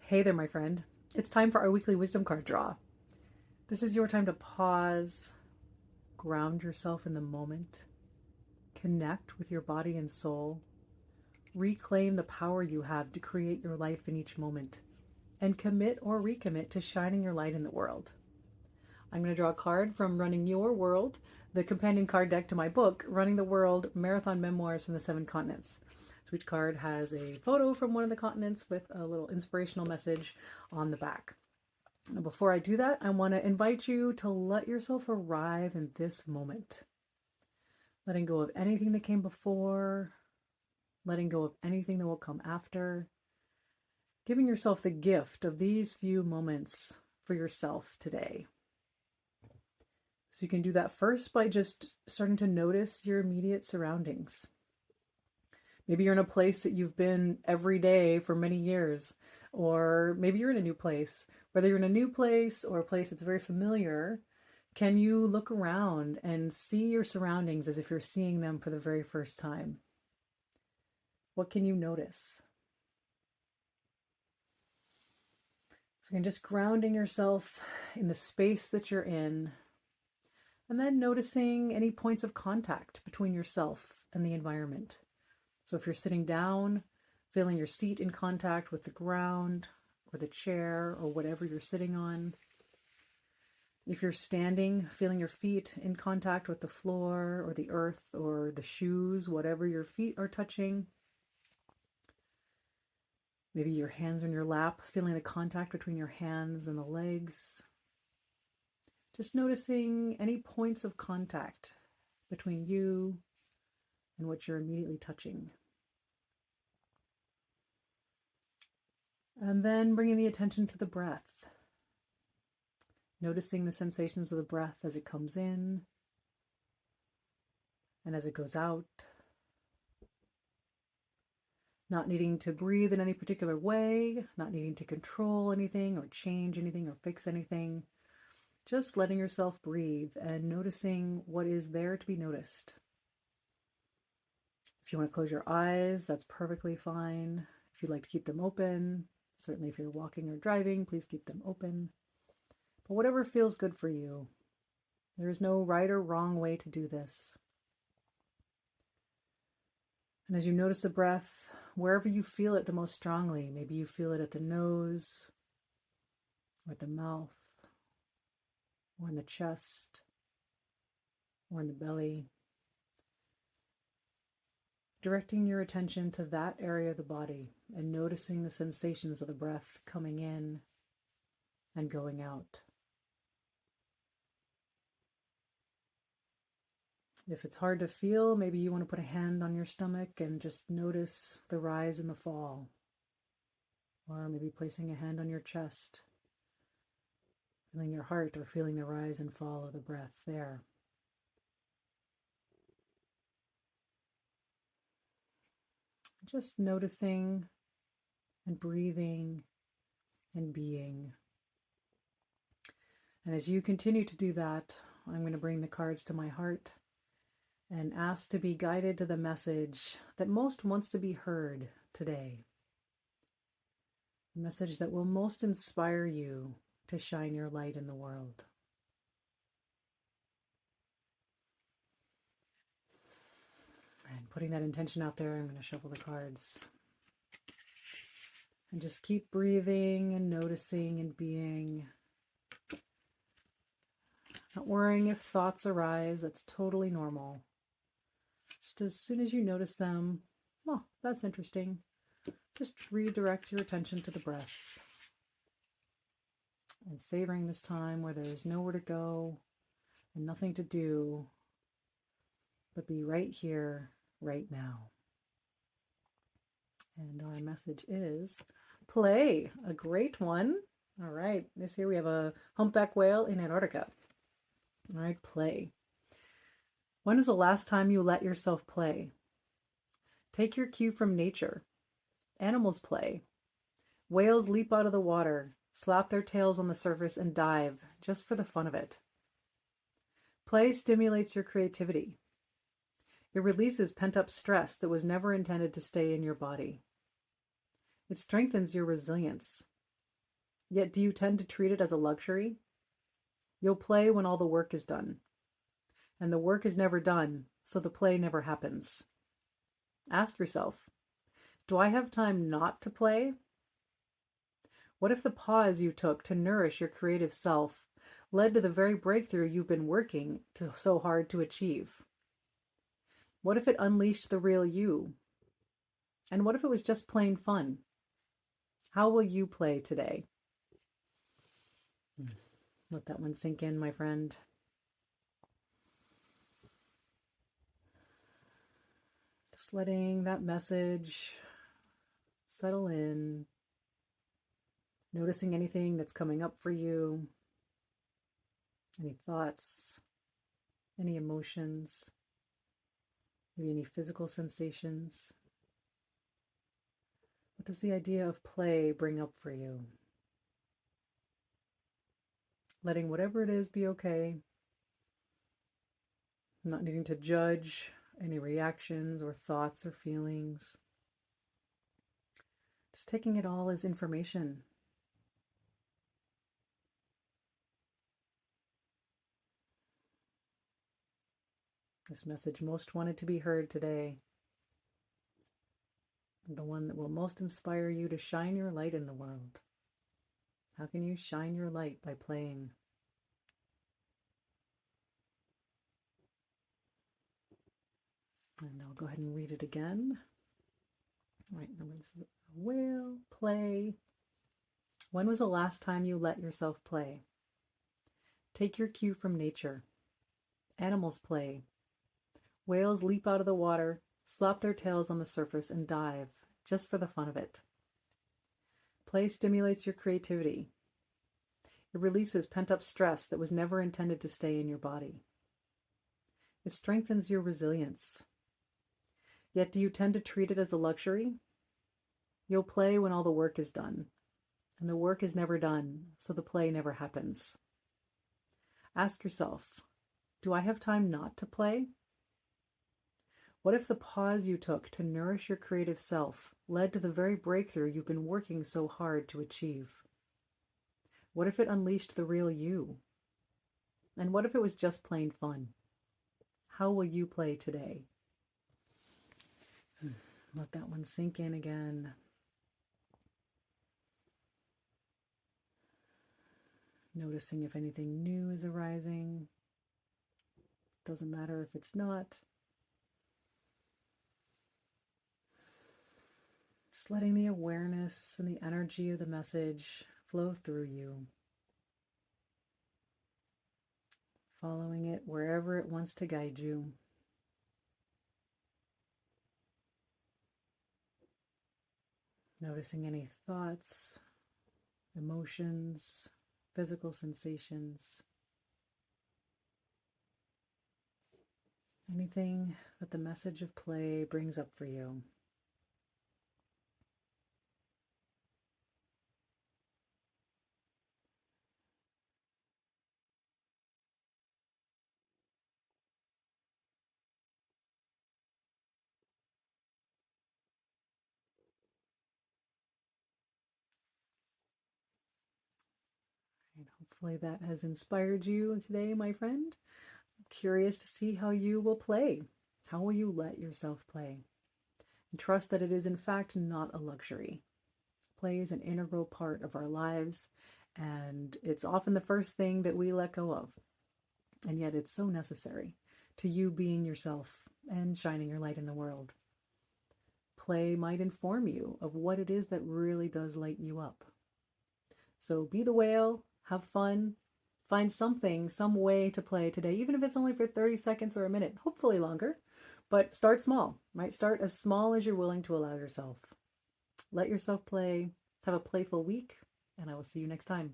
Hey there, my friend. It's time for our weekly wisdom card draw. This is your time to pause, ground yourself in the moment, connect with your body and soul, reclaim the power you have to create your life in each moment, and commit or recommit to shining your light in the world. I'm going to draw a card from Running Your World, the companion card deck to my book, Running the World Marathon Memoirs from the Seven Continents. So each card has a photo from one of the continents with a little inspirational message on the back. Now, before I do that, I want to invite you to let yourself arrive in this moment. Letting go of anything that came before, letting go of anything that will come after, giving yourself the gift of these few moments for yourself today. So you can do that first by just starting to notice your immediate surroundings. Maybe you're in a place that you've been every day for many years, or maybe you're in a new place. Whether you're in a new place or a place that's very familiar, can you look around and see your surroundings as if you're seeing them for the very first time? What can you notice? So again, just grounding yourself in the space that you're in, and then noticing any points of contact between yourself and the environment. So if you're sitting down, feeling your seat in contact with the ground or the chair or whatever you're sitting on. If you're standing, feeling your feet in contact with the floor or the earth or the shoes, whatever your feet are touching. Maybe your hands are in your lap, feeling the contact between your hands and the legs. Just noticing any points of contact between you and what you're immediately touching. And then bringing the attention to the breath. Noticing the sensations of the breath as it comes in and as it goes out. Not needing to breathe in any particular way, not needing to control anything or change anything or fix anything. Just letting yourself breathe and noticing what is there to be noticed. If you want to close your eyes, that's perfectly fine. If you'd like to keep them open, certainly if you're walking or driving, please keep them open. But whatever feels good for you. There is no right or wrong way to do this. And as you notice the breath, wherever you feel it the most strongly, maybe you feel it at the nose, or at the mouth, or in the chest, or in the belly. Directing your attention to that area of the body and noticing the sensations of the breath coming in and going out. If it's hard to feel, maybe you want to put a hand on your stomach and just notice the rise and the fall. Or maybe placing a hand on your chest, feeling your heart or feeling the rise and fall of the breath there. Just noticing and breathing and being. And as you continue to do that, I'm going to bring the cards to my heart and ask to be guided to the message that most wants to be heard today. The message that will most inspire you to shine your light in the world. And putting that intention out there, I'm going to shuffle the cards. And just keep breathing and noticing and being. Not worrying if thoughts arise, that's totally normal. Just as soon as you notice them, oh, that's interesting. Just redirect your attention to the breath. And savoring this time where there's nowhere to go and nothing to do, but be right here, right now. And our message is play, a great one. All right, this here we have a humpback whale in Antarctica. All right, play. When is the last time you let yourself play? Take your cue from nature. Animals play. Whales leap out of the water, slap their tails on the surface, and dive just for the fun of it. Play stimulates your creativity. It releases pent-up stress that was never intended to stay in your body. It strengthens your resilience. Yet do you tend to treat it as a luxury? You'll play when all the work is done, and the work is never done, so the play never happens. Ask yourself, do I have time not to play? What if the pause you took to nourish your creative self led to the very breakthrough you've been working so hard to achieve? What if it unleashed the real you? And what if it was just plain fun? How will you play today? Let that one sink in, my friend. Just letting that message settle in. Noticing anything that's coming up for you. Any thoughts, any emotions, maybe any physical sensations. What does the idea of play bring up for you? Letting whatever it is be okay. Not needing to judge any reactions or thoughts or feelings. Just taking it all as information. This message most wanted to be heard today. The one that will most inspire you to shine your light in the world. How can you shine your light? By playing. And I'll go ahead and read it again. All right, remember this is a whale. Play. When was the last time you let yourself play? Take your cue from nature. Animals play. Whales leap out of the water, slap their tails on the surface, and dive, just for the fun of it. Play stimulates your creativity. It releases pent-up stress that was never intended to stay in your body. It strengthens your resilience. Yet do you tend to treat it as a luxury? You'll play when all the work is done, and the work is never done, so the play never happens. Ask yourself, do I have time not to play? What if the pause you took to nourish your creative self led to the very breakthrough you've been working so hard to achieve? What if it unleashed the real you? And what if it was just plain fun? How will you play today? Let that one sink in again. Noticing if anything new is arising. Doesn't matter if it's not. Just letting the awareness and the energy of the message flow through you. Following it wherever it wants to guide you. Noticing any thoughts, emotions, physical sensations. Anything that the message of play brings up for you. And hopefully that has inspired you today, my friend. I'm curious to see how you will play. How will you let yourself play? And trust that it is in fact not a luxury. Play is an integral part of our lives, and it's often the first thing that we let go of. And yet it's so necessary to you being yourself and shining your light in the world. Play might inform you of what it is that really does light you up. So be the whale, have fun, find something, some way to play today, even if it's only for 30 seconds or a minute, hopefully longer. But start small, right? Start as small as you're willing to allow yourself. Let yourself play. Have a playful week, and I will see you next time.